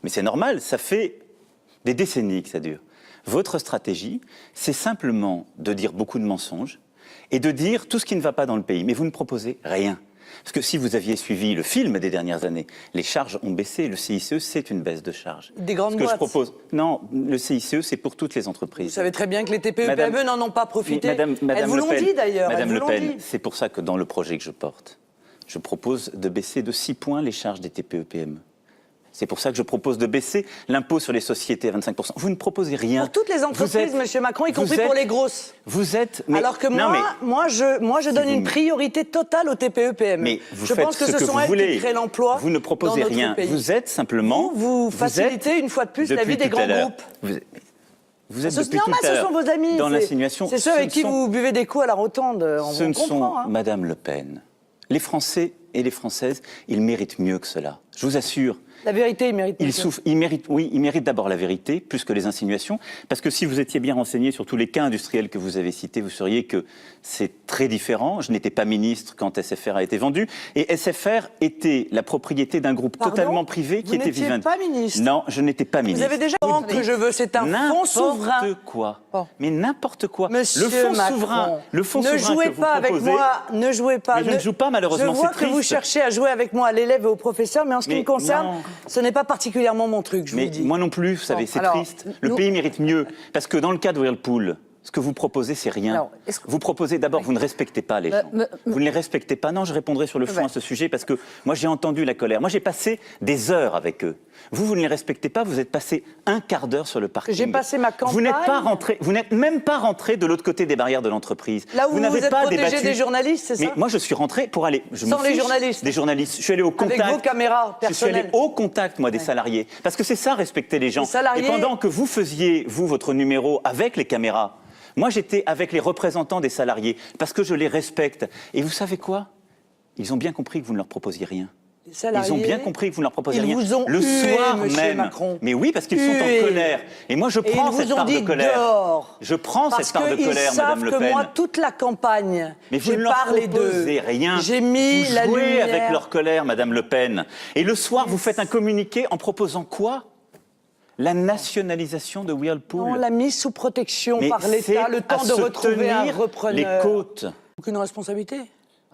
Mais c'est normal, ça fait des décennies que ça dure. Votre stratégie, c'est simplement de dire beaucoup de mensonges et de dire tout ce qui ne va pas dans le pays. Mais vous ne proposez rien. Parce que si vous aviez suivi le film des dernières années, les charges ont baissé. Le CICE, c'est une baisse de charges. Des grandes boîtes. Je propose, non, le CICE, c'est pour toutes les entreprises. Vous savez très bien que les TPE-PME n'en ont pas profité. Madame Elles vous l'ont dit d'ailleurs. Madame Le Pen, c'est pour ça que dans le projet que je porte, je propose de baisser de 6 points les charges des TPE-PME. C'est pour ça que je propose de baisser l'impôt sur les sociétés à 25%. Vous ne proposez rien. Pour toutes les entreprises, Monsieur Macron, y compris pour les grosses. Vous êtes... Alors que moi, je donne une priorité totale aux TPE-PME. Mais vous je pense que ce sont elles qui créent l'emploi. Vous ne proposez dans notre rien. pays. Vous êtes simplement... Vous facilitez une fois de plus la vie des grands groupes. Vous êtes C'est normal, ce sont vos amis. Dans l'insinuation. C'est ceux avec qui vous buvez des coups à la rotonde. Ce ne sont, Madame Le Pen, les Français et les Françaises, ils méritent mieux que cela. Je vous assure. La vérité, ils méritent. Ils méritent d'abord la vérité, plus que les insinuations, parce que si vous étiez bien renseigné sur tous les cas industriels que vous avez cités, vous sauriez que c'est très différent. Je n'étais pas ministre quand SFR a été vendu, et SFR était la propriété d'un groupe totalement privé qui était Vivendi. Vous n'étiez pas ministre. Non, je n'étais pas ministre. Vous avez déjà dit que je veux, c'est un fonds souverain. N'importe quoi. Bon. Mais n'importe quoi. Monsieur le fonds Macron, souverain, ne jouez pas avec moi, ne jouez pas. Mais je ne joue pas, malheureusement, je vois que vous cherchez à jouer avec moi, à l'élève et au professeur, mais en ce qui me concerne, ce n'est pas particulièrement mon truc, je vous le dis. Moi non plus, vous savez, c'est triste. Le pays mérite mieux, parce que dans le cas de Whirlpool, ce que vous proposez, c'est rien. Alors, vous proposez d'abord, vous ne respectez pas les gens. Vous ne les respectez pas. Non, je répondrai sur le fond à ce sujet, parce que moi j'ai entendu la colère. Moi j'ai passé des heures avec eux. Vous ne les respectez pas, vous êtes passé un quart d'heure sur le parking. J'ai passé ma campagne. Vous n'êtes même pas rentré de l'autre côté des barrières de l'entreprise. Là où vous êtes protégé des journalistes, c'est ça? Mais moi je suis rentré pour aller... Sans les journalistes? Des journalistes. Je suis allé au contact. Avec vos caméras personnelles. Je suis allé au contact, moi, des salariés. Parce que c'est ça, respecter les gens. Les salariés... Et pendant que vous faisiez, vous, votre numéro avec les caméras, moi j'étais avec les représentants des salariés, parce que je les respecte. Et vous savez quoi? Ils ont bien compris que vous ne leur proposiez rien. Ils ont bien compris que vous ne leur proposiez rien. Ils vous ont le hué, soir Monsieur même. Macron. Mais oui, parce qu'ils sont en colère. Et moi, je prends cette part de colère. Dehors. Je prends cette part de colère, Madame Le Pen. Parce qu'ils savent que moi, toute la campagne, j'ai parlé d'eux. Vous ne leur proposez rien. J'ai mis vous la jouez lumière. avec leur colère, Madame Le Pen. Et le soir, vous faites un communiqué en proposant quoi? La nationalisation de Whirlpool. Non, la mise sous protection par l'État, le temps de retrouver un repreneur. Les côtes. Aucune responsabilité.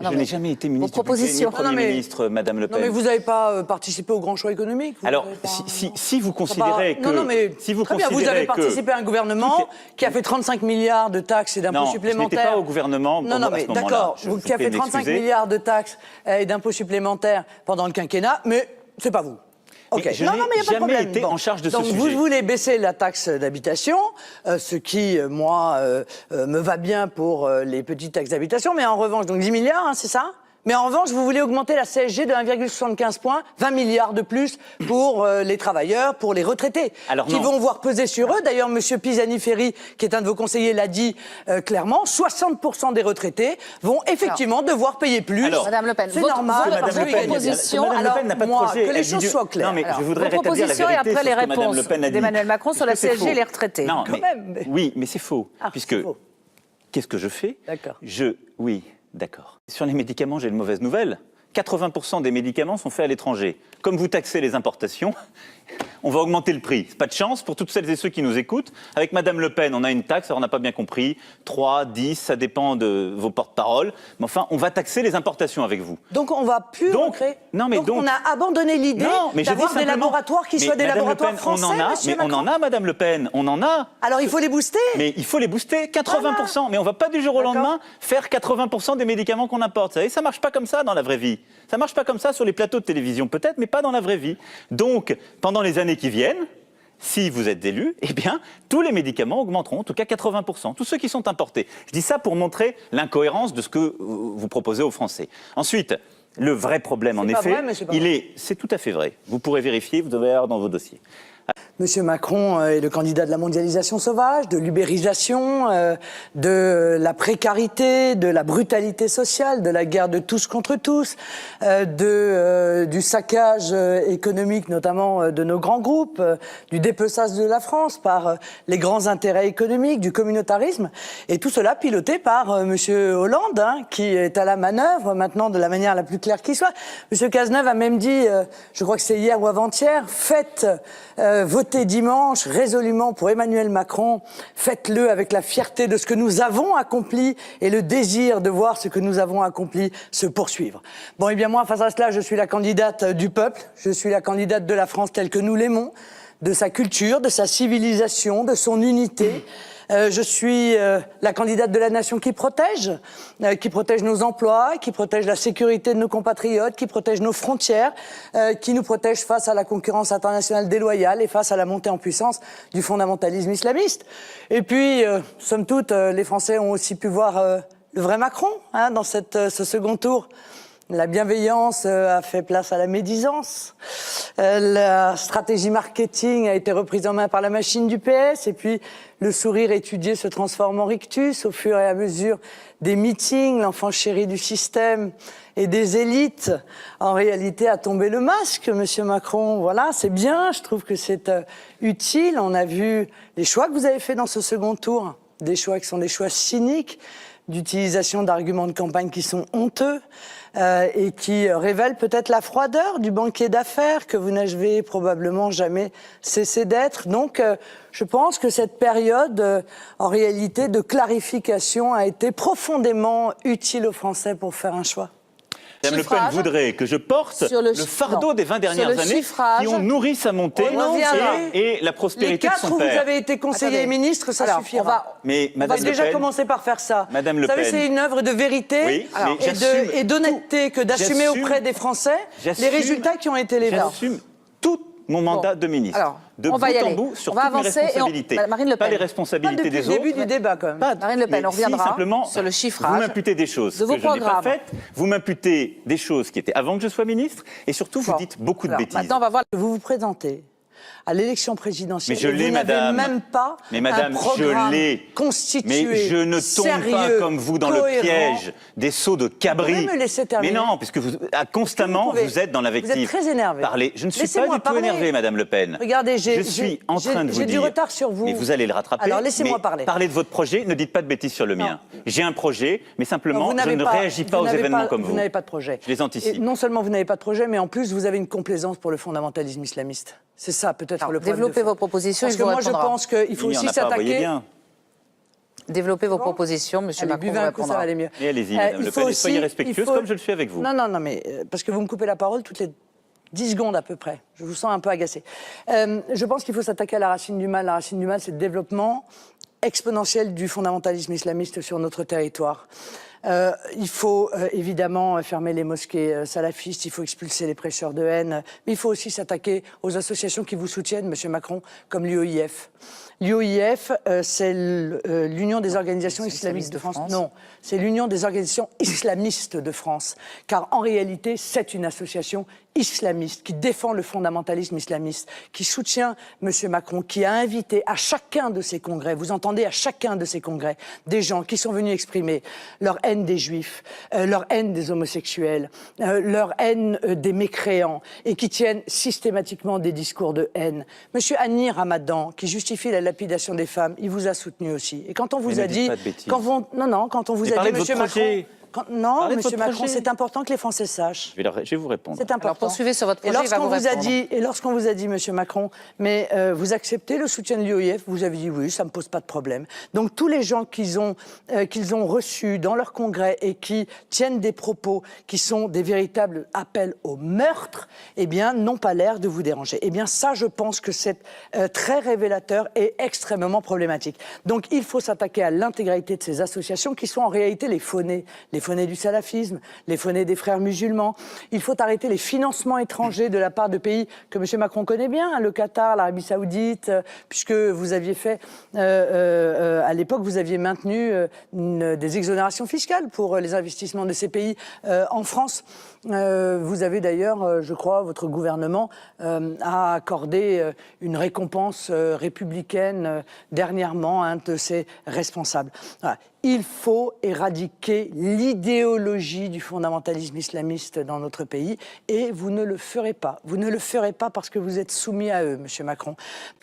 Je n'ai jamais été ministre du budget, ni Premier ministre, Madame Le Pen. Non, mais vous n'avez pas participé au grand choix économique. Alors, si vous considérez que... Non, mais si vous très bien, vous avez participé à un gouvernement qui a fait 35 milliards de taxes et d'impôts supplémentaires. Non, je n'étais pas au gouvernement non, mais d'accord, qui a fait 35 milliards de taxes et d'impôts supplémentaires pendant le quinquennat, mais c'est pas vous. Okay. Je n'ai jamais été en charge de ce sujet. Donc vous voulez baisser la taxe d'habitation, ce qui, moi, me va bien pour les petites taxes d'habitation, mais en revanche, donc 10 milliards, hein, c'est ça? Mais en revanche, vous voulez augmenter la CSG de 1,75 points, 20 milliards de plus pour les travailleurs, pour les retraités, qui vont voir peser sur eux. D'ailleurs, M. Pisani-Ferry, qui est un de vos conseillers, l'a dit clairement, 60% des retraités vont effectivement devoir payer plus. Alors, Madame Le Pen, c'est normal. Votre proposition, alors moi, que les choses soient claires. Non, mais je voudrais vos propositions et après les réponses d'Emmanuel Macron sur la CSG et les retraités. Non, mais, oui, mais c'est faux. Puisque, qu'est-ce que je fais? D'accord. Oui, d'accord. Sur les médicaments, j'ai une mauvaise nouvelle. 80% des médicaments sont faits à l'étranger. Comme vous taxez les importations, on va augmenter le prix. C'est pas de chance pour toutes celles et ceux qui nous écoutent. Avec Madame Le Pen, on a une taxe, alors on n'a pas bien compris, 3, 10, ça dépend de vos porte-paroles. Mais enfin, on va taxer les importations avec vous. Donc on va plus recréer. Donc on a abandonné l'idée d'avoir des laboratoires qui soient des laboratoires français, on en a, Madame Le Pen, on en a. Alors il faut les booster. Mais il faut les booster, 80%. Mais on va pas du jour au lendemain faire 80% des médicaments qu'on importe. Vous savez, ça marche pas comme ça dans la vraie vie. Ça marche pas comme ça sur les plateaux de télévision, peut-être, mais pas dans la vraie vie. Donc, pendant les années qui viennent, si vous êtes élu, eh bien, tous les médicaments augmenteront, en tout cas 80%, tous ceux qui sont importés. Je dis ça pour montrer l'incohérence de ce que vous proposez aux Français. Ensuite, le vrai problème, en effet, c'est tout à fait vrai. Vous pourrez vérifier, vous devez avoir dans vos dossiers. M. Macron est le candidat de la mondialisation sauvage, de l'ubérisation, de la précarité, de la brutalité sociale, de la guerre de tous contre tous, du saccage économique, notamment de nos grands groupes, du dépeçage de la France par les grands intérêts économiques, du communautarisme, et tout cela piloté par M. Hollande, hein, qui est à la manœuvre maintenant de la manière la plus claire qui soit. M. Cazeneuve a même dit, je crois que c'est hier ou avant-hier, faites voter dimanche résolument pour Emmanuel Macron, faites-le avec la fierté de ce que nous avons accompli et le désir de voir ce que nous avons accompli se poursuivre. Bon, et bien moi, face à cela, je suis la candidate du peuple, je suis la candidate de la France telle que nous l'aimons, de sa culture, de sa civilisation, de son unité. Je suis la candidate de la nation qui protège nos emplois, qui protège la sécurité de nos compatriotes, qui protège nos frontières, qui nous protège face à la concurrence internationale déloyale et face à la montée en puissance du fondamentalisme islamiste. Et puis, somme toute, les Français ont aussi pu voir le vrai Macron, hein, dans ce second tour. La bienveillance a fait place à la médisance. La stratégie marketing a été reprise en main par la machine du PS. Et puis, le sourire étudié se transforme en rictus au fur et à mesure des meetings. L'enfant chéri du système et des élites, en réalité, a tombé le masque, Monsieur Macron. Voilà, c'est bien. Je trouve que c'est utile. On a vu les choix que vous avez faits dans ce second tour. Des choix qui sont des choix cyniques, d'utilisation d'arguments de campagne qui sont honteux. Et qui révèle peut-être la froideur du banquier d'affaires que vous n'avez probablement jamais cessé d'être. Donc, je pense que cette période, en réalité, de clarification a été profondément utile aux Français pour faire un choix. Mme Le Pen voudrait que je porte le fardeau des 20 dernières années qui ont nourri sa montée et la prospérité de son père. Les 4 où vous avez été conseiller et ministre, ça suffira. On va déjà commencer par faire ça. Madame Le Pen. Vous savez, c'est une œuvre de vérité et d'honnêteté que d'assumer auprès des Français les résultats qui ont été les vôtres. J'assume tout mon mandat de ministre. Alors, de on bout va y en aller. bout sur on va toutes mes avancer responsabilités. Marine Le Pen. Pas les responsabilités des autres. Début du débat, quand même. Marine Le Pen, on reviendra simplement, sur le chiffrage. Vous m'imputez des choses de vos que je n'ai pas programmes. faites. Vous m'imputez des choses qui étaient avant que je sois ministre. Et surtout, vous dites beaucoup de bêtises. Maintenant, on va voir. Vous vous présentez à l'élection présidentielle. Mais je l'ai, madame. Vous n'avez même pas un programme constitué, mais je ne tombe pas comme vous dans le piège des sauts de cabri. Vous pouvez me laisser terminer. Mais non, puisque vous, constamment, vous êtes dans l'invective. Vous êtes très énervé. Je ne suis pas du tout énervé, Madame Le Pen. Regardez, je suis en train de vous dire. J'ai du retard sur vous. Mais vous allez le rattraper. Alors laissez-moi parler. Parlez de votre projet, ne dites pas de bêtises sur le mien. J'ai un projet, mais simplement, je ne réagis pas aux événements comme vous. Vous n'avez pas de projet. Je les anticipe. Et non seulement vous n'avez pas de projet, mais en plus, vous avez une complaisance pour le fondamentalisme islamiste. C'est ça, peut-être, le problème. Développez vos propositions. Parce que moi, je pense qu'il faut aussi s'attaquer. Développez vos propositions, Monsieur Macron. Buvez un coup, ça va aller mieux. Et allez-y, Madame Le Pen, et soyez respectueuse comme je le suis avec vous. Non, mais parce que vous me coupez la parole toutes les 10 secondes à peu près. Je vous sens un peu agacé. Je pense qu'il faut s'attaquer à la racine du mal. La racine du mal, c'est le développement exponentiel du fondamentalisme islamiste sur notre territoire. Il faut évidemment fermer les mosquées salafistes, il faut expulser les prêcheurs de haine, mais il faut aussi s'attaquer aux associations qui vous soutiennent, Monsieur Macron, comme l'UOIF. L'UOIF, c'est l'Union des organisations islamistes de France. Non, c'est l'Union des organisations islamistes de France. Car en réalité, c'est une association islamiste qui défend le fondamentalisme islamiste, qui soutient M. Macron, qui a invité à chacun de ses congrès, vous entendez, à chacun de ses congrès, des gens qui sont venus exprimer leur haine des juifs, leur haine des homosexuels, leur haine des mécréants, et qui tiennent systématiquement des discours de haine. M. Annie Ramadan, qui justifie la lapidation des femmes, il vous a soutenu aussi. Et quand on vous a dit... Quand on vous a dit, M. Macron... Monsieur Macron, c'est important que les Français sachent. Je vais vous répondre. C'est important. Alors poursuivez sur votre projet, et lorsqu'on vous a dit, Monsieur Macron, mais vous acceptez le soutien de l'UOIF, vous avez dit oui, ça ne me pose pas de problème. Donc tous les gens qu'ils ont reçus dans leur congrès et qui tiennent des propos qui sont des véritables appels au meurtre, eh bien, n'ont pas l'air de vous déranger. Eh bien, ça, je pense que c'est très révélateur et extrêmement problématique. Donc il faut s'attaquer à l'intégralité de ces associations qui sont en réalité les faux-nés les faunées du salafisme, les faunées des frères musulmans. Il faut arrêter les financements étrangers de la part de pays que M. Macron connaît bien, hein, le Qatar, l'Arabie Saoudite, puisque vous aviez fait, à l'époque, vous aviez maintenu des exonérations fiscales pour les investissements de ces pays en France. Vous avez d'ailleurs, je crois, votre gouvernement a accordé une récompense républicaine dernièrement à un de ses responsables. Voilà. Il faut éradiquer l'idéologie du fondamentalisme islamiste dans notre pays et vous ne le ferez pas. Vous ne le ferez pas parce que vous êtes soumis à eux, M. Macron.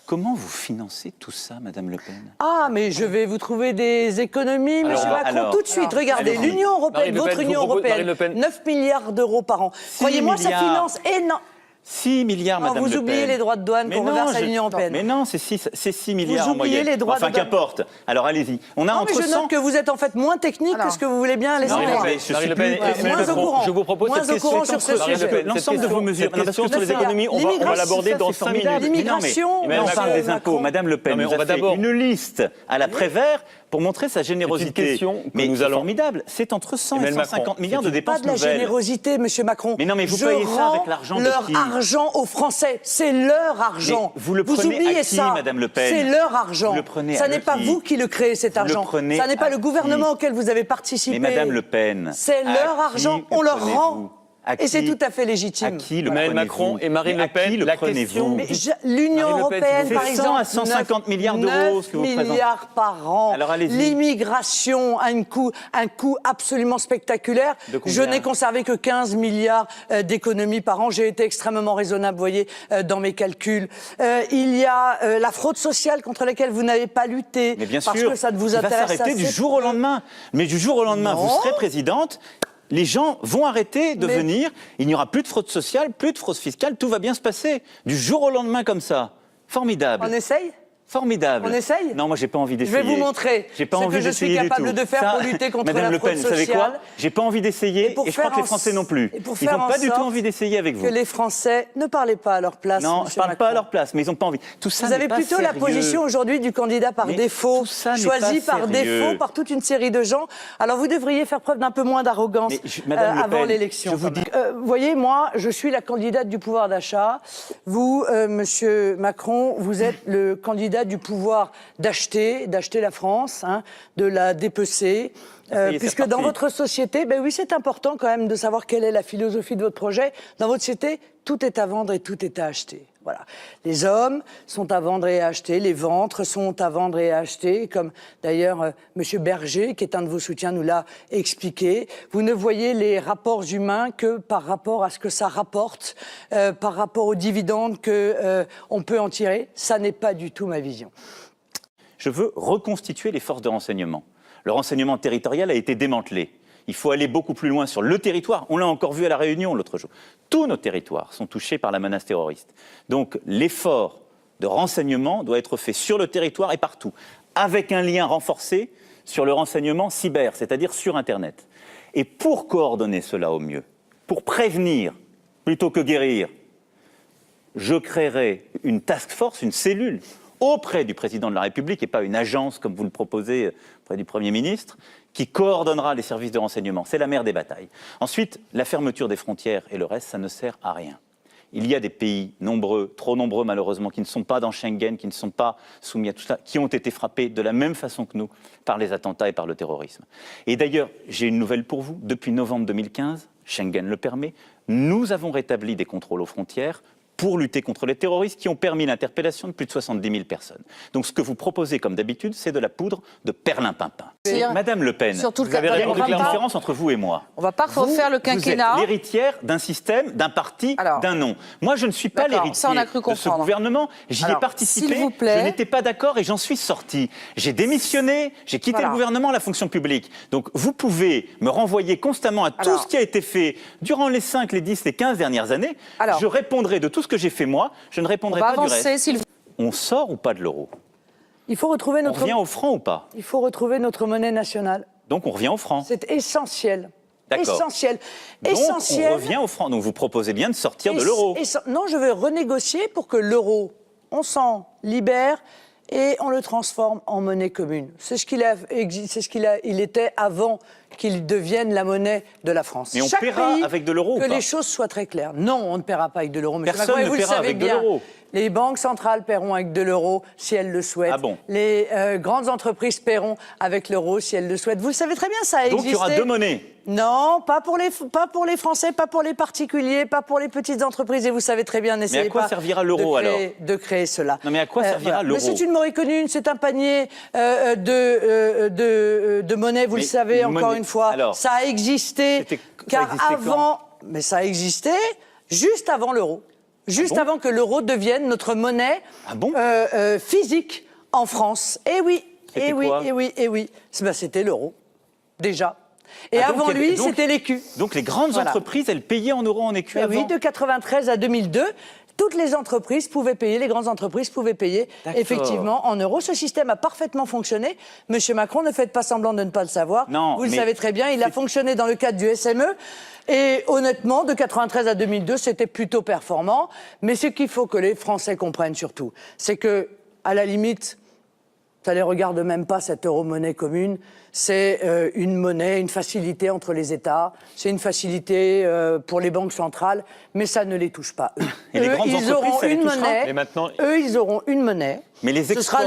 Comment vous financez tout ça, Madame Le Pen? Ah, mais je vais vous trouver des économies, M. Macron, tout de suite. Regardez, l'Union européenne, votre Union européenne, 9 milliards d'euros par an. Croyez-moi, ça finance énormément. 6 milliards, Madame Le Pen. Vous oubliez les droits de douane qu'on reverse à l'Union européenne. Mais non, c'est 6 milliards vous en moyenne. Les droits enfin, qu'importe. Alors, allez-y. On a non, entre mais je note que vous êtes en fait moins technique que ce que vous voulez bien laisser croire. Marine Le Pen, moins au courant. Je vous propose moins cette question. au courant sur ce sujet. L'ensemble de vos mesures. Cette question sur les économies, on va l'aborder dans 5 minutes. L'immigration. Mais on parle des impôts. Madame Le Pen nous a fait une liste à la Prévert pour montrer sa générosité. Mais c'est formidable. C'est entre 100 et 150 milliards de dépenses nouvelles. Pas de la générosité, M. Macron. Mais non, mais vous payez ça avec l'argent de qui? Leur argent aux Français. C'est leur argent. Vous le prenez oubliez à qui, ça. Madame Le Pen? C'est leur argent. Vous le prenez ça n'est pas vous qui le créez, cet argent. Ça n'est pas le gouvernement auquel vous avez participé. Mais Madame Le Pen, c'est leur argent. On leur rend. Et c'est tout à fait légitime. À qui le Emmanuel Macron et Marine Le Pen, la question... L'Union européenne, par exemple, 100 à 150 milliards d'euros, ce que vous présentez. milliards par an. Alors allez-y. L'immigration a un coût absolument spectaculaire. Je n'ai conservé que 15 milliards d'économies par an. J'ai été extrêmement raisonnable, vous voyez, dans mes calculs. Il y a la fraude sociale contre laquelle vous n'avez pas lutté. Mais bien parce sûr, que ça ne vous intéresse il va s'arrêter du jour au lendemain. Mais du jour au lendemain, vous serez présidente. Les gens vont arrêter de venir, il n'y aura plus de fraude sociale, plus de fraude fiscale, tout va bien se passer. Du jour au lendemain comme ça. Formidable. On essaye ? Formidable. On essaye ? Non, moi, j'ai pas envie d'essayer. Je vais vous montrer j'ai pas envie ce que je suis capable de faire pour lutter contre Madame la fraude Le Pen, vous savez quoi? J'ai pas envie d'essayer et je crois que les Français non plus. Ils n'ont pas du tout envie d'essayer avec vous. Que les Français ne parlez pas à leur place. Non, je ne parle pas à leur place, mais ils n'ont pas envie. Tout ça vous avez plutôt la position aujourd'hui du candidat par défaut, choisi par défaut par toute une série de gens. Alors vous devriez faire preuve d'un peu moins d'arrogance avant l'élection. Vous voyez, moi, je suis la candidate du pouvoir d'achat. Vous, Monsieur Macron, vous êtes le candidat du pouvoir d'acheter la France, hein, de la dépecer. Puisque dans votre société, ben oui, c'est important quand même de savoir quelle est la philosophie de votre projet. Dans votre société, tout est à vendre et tout est à acheter. Voilà. Les hommes sont à vendre et à acheter, les ventres sont à vendre et à acheter, comme d'ailleurs Monsieur Berger, qui est un de vos soutiens, nous l'a expliqué. Vous ne voyez les rapports humains que par rapport à ce que ça rapporte, par rapport aux dividendes qu'on peut en tirer. Ça n'est pas du tout ma vision. Je veux reconstituer les forces de renseignement. Le renseignement territorial a été démantelé. Il faut aller beaucoup plus loin sur le territoire. On l'a encore vu à La Réunion l'autre jour. Tous nos territoires sont touchés par la menace terroriste. Donc l'effort de renseignement doit être fait sur le territoire et partout, avec un lien renforcé sur le renseignement cyber, c'est-à-dire sur Internet. Et pour coordonner cela au mieux, pour prévenir plutôt que guérir, je créerai une task force, une cellule, auprès du président de la République et pas une agence comme vous le proposez auprès du Premier ministre, qui coordonnera les services de renseignement. C'est la mère des batailles. Ensuite, la fermeture des frontières et le reste, ça ne sert à rien. Il y a des pays nombreux, trop nombreux malheureusement, qui ne sont pas dans Schengen, qui ne sont pas soumis à tout ça, qui ont été frappés de la même façon que nous par les attentats et par le terrorisme. Et d'ailleurs, j'ai une nouvelle pour vous. Depuis novembre 2015, Schengen le permet, nous avons rétabli des contrôles aux frontières pour lutter contre les terroristes qui ont permis l'interpellation de plus de 70 000 personnes. Donc ce que vous proposez, comme d'habitude, c'est de la poudre de perlimpinpin. Madame Le Pen, vous avez répondu la différence entre vous et moi. On ne va pas refaire le quinquennat. Vous êtes l'héritière d'un système, d'un parti, d'un nom. Moi, je ne suis pas l'héritier de ce gouvernement. J'y ai participé, je n'étais pas d'accord et j'en suis sorti. J'ai démissionné, j'ai quitté le gouvernement, la fonction publique. Donc vous pouvez me renvoyer constamment à tout ce qui a été fait durant les 5, les 10, les 15 dernières années. Je répondrai de tout ce que j'ai fait moi, je ne répondrai pas du reste. On sort ou pas de l'euro? Il faut retrouver notre... On revient au franc ou pas? Il faut retrouver notre monnaie nationale. Donc on revient au franc. C'est essentiel. D'accord. Essentiel. Donc essentiel. on revient au franc. Donc vous proposez bien de sortir de l'euro. Non, je veux renégocier pour que l'euro, on s'en libère et on le transforme en monnaie commune. C'est ce qu'il était avant qu'il devienne la monnaie de la France. Mais on paiera avec de l'euro ou pas ? Que les choses soient très claires. Non, on ne paiera pas avec de l'euro. Personne ne paiera avec de l'euro. Les banques centrales paieront avec de l'euro si elles le souhaitent. Ah bon ? Les grandes entreprises paieront avec l'euro si elles le souhaitent. Vous le savez très bien, ça a existé. Donc il y aura deux monnaies ? Non, pas pour les Français, pas pour les particuliers, pas pour les petites entreprises. Et vous savez très bien, n'essayez pas. Mais à quoi servira l'euro alors ? De créer cela. Non mais à quoi servira l'euro ? Mais c'est une monnaie commune, c'est un panier de monnaie, vous le savez, encore une fois. Alors, ça a existé, car avant... Mais ça a existé juste avant l'euro. Juste avant que l'euro devienne notre monnaie physique en France. Eh oui, eh oui, eh oui, eh oui. C'était l'euro, déjà. Et avant lui, c'était l'écu. Donc les grandes entreprises, elles payaient en euros, en écu avant ? Oui, de 93 à 2002. Toutes les entreprises pouvaient payer, les grandes entreprises pouvaient payer effectivement en euros. Ce système a parfaitement fonctionné. Monsieur Macron, ne faites pas semblant de ne pas le savoir. Non, vous le savez très bien, il a fonctionné dans le cadre du SME. Et honnêtement, de 93 à 2002, c'était plutôt performant. Mais ce qu'il faut que les Français comprennent surtout, c'est que, à la limite, ça ne les regarde même pas, cette euro-monnaie commune. C'est une monnaie, une facilité entre les États. C'est une facilité pour les banques centrales, mais ça ne les touche pas. Et les grandes ils auront une monnaie. Mais maintenant... Eux, ils auront une monnaie. Mais les exports,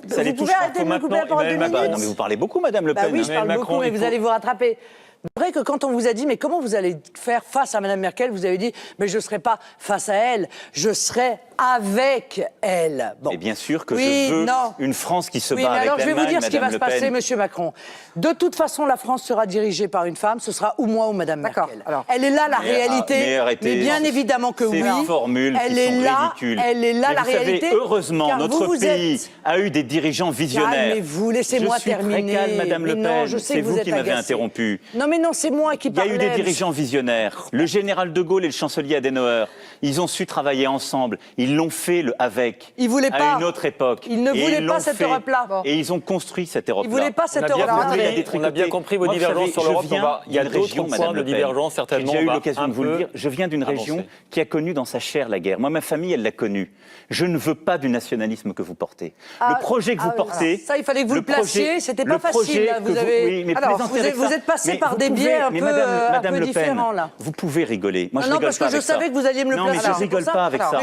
ça les touche. Vous pouvez arrêter de me couper la parole 2 minutes ? Non, mais vous parlez beaucoup, Madame Le Pen. Oui, je parle beaucoup, mais vous allez vous rattraper. C'est vrai que quand on vous a dit, mais comment vous allez faire face à Mme Merkel, vous avez dit, mais je ne serai pas face à elle, je serai avec elle. Bon. Et bien sûr que je veux une France qui se bat avec l'Allemagne, alors je vais vous dire ce qui va Madame se Le Pen. passer, Monsieur Macron. De toute façon, la France sera dirigée par une femme, ce sera ou moi ou Mme Merkel. Alors, elle est là, la réalité. Mais bien évidemment que oui. Ces formules elle qui est sont là, ridicules. elle est là, mais la vous savez, réalité. Heureusement, notre pays a eu des dirigeants visionnaires. Calmez-vous, laissez-moi terminer. Je suis très calme, Madame Le Pen. Non, je sais c'est que vous êtes qui m'avez agacée. interrompu. Non, mais non, c'est moi qui parlais. Il y a eu des dirigeants visionnaires. Le général de Gaulle et le chancelier Adenauer, ils ont su travailler ensemble. Ils l'ont fait avec. Ils voulaient pas. À une autre époque. Ils ne voulaient pas cette Europe-là. Et ils ont construit cette Europe-là. Ils ne voulaient pas cette Europe-là. On a bien compris vos divergences sur l'Europe. Il y a d'autres points de divergence, certainement. J'ai eu l'occasion de vous le dire. Je viens d'une région qui a connu dans sa chair la guerre. Moi, ma famille, elle l'a connue. Je ne veux pas du nationalisme que vous portez. Le projet que vous portez... Ça, il fallait que vous le placiez. C'était pas facile. Vous êtes passé par des biais un peu différents, là. Vous pouvez rigoler. Moi, je rigole rigole pas avec ça. Non, parce que je savais que vous alliez me le placer. Non, mais je rigole pas avec ça.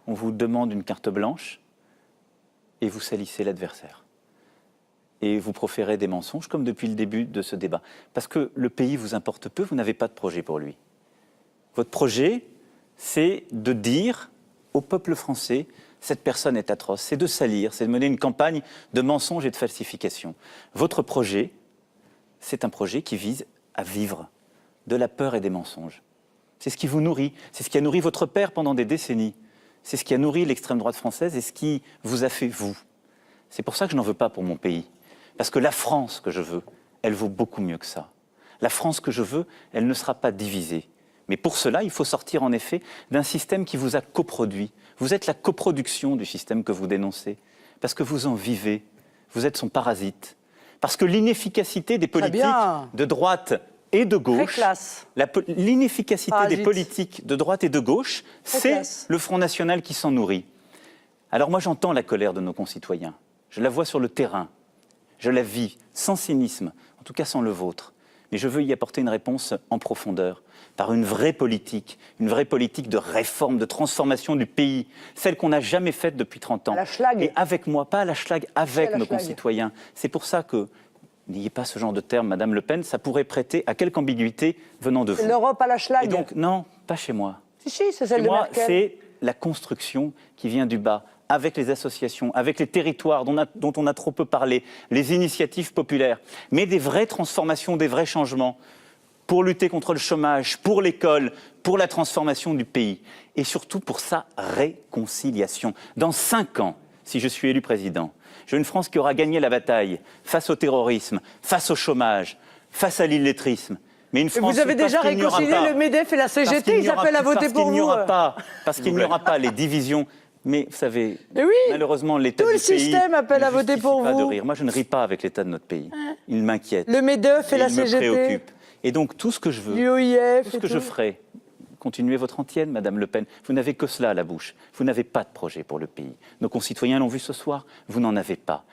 On vous demande une carte blanche et vous salissez l'adversaire. Et vous proférez des mensonges, comme depuis le début de ce débat. Parce que le pays vous importe peu, vous n'avez pas de projet pour lui. Votre projet, c'est de dire au peuple français, cette personne est atroce, c'est de salir, c'est de mener une campagne de mensonges et de falsification. Votre projet, c'est un projet qui vise à vivre de la peur et des mensonges. C'est ce qui vous nourrit, c'est ce qui a nourri votre père pendant des décennies. C'est ce qui a nourri l'extrême droite française et ce qui vous a fait vous. C'est pour ça que je n'en veux pas pour mon pays. Parce que la France que je veux, elle vaut beaucoup mieux que ça. La France que je veux, elle ne sera pas divisée. Mais pour cela, il faut sortir en effet d'un système qui vous a coproduit. Vous êtes la coproduction du système que vous dénoncez. Parce que vous en vivez. Vous êtes son parasite. Parce que l'inefficacité des politiques de droite et de gauche, l'inefficacité des politiques de droite et de gauche, c'est le Front National qui s'en nourrit. Alors moi j'entends la colère de nos concitoyens, je la vois sur le terrain, je la vis sans cynisme, en tout cas sans le vôtre, mais je veux y apporter une réponse en profondeur, par une vraie politique de réforme, de transformation du pays, celle qu'on n'a jamais faite depuis 30 ans. À la schlag. Et avec moi, pas à la schlag, avec nos concitoyens. C'est pour ça que n'ayez pas ce genre de terme, Madame Le Pen, ça pourrait prêter à quelque ambiguïté venant de vous. L'Europe à la schlag. Et donc, non, pas chez moi. Si, c'est celle de Merkel. C'est la construction qui vient du bas, avec les associations, avec les territoires dont on a trop peu parlé, les initiatives populaires, mais des vraies transformations, des vrais changements pour lutter contre le chômage, pour l'école, pour la transformation du pays et surtout pour sa réconciliation. Dans 5 ans, si je suis élu président, j'ai une France qui aura gagné la bataille face au terrorisme, face au chômage, face à l'illettrisme. Mais une France vous avez déjà réconcilié le MEDEF et la CGT, ils appellent à voter pour vous. Parce qu'il n'y aura pas les divisions. Mais vous savez, malheureusement, l'état du pays... Tout le système appelle à voter pour vous. De rire. Moi, je ne ris pas avec l'état de notre pays. Il m'inquiète. Le MEDEF et la CGT. Il me préoccupe. Et donc, tout ce que je veux, tout ce que je ferai, continuez votre antienne, Madame Le Pen. Vous n'avez que cela à la bouche. Vous n'avez pas de projet pour le pays. Nos concitoyens l'ont vu ce soir, vous n'en avez pas.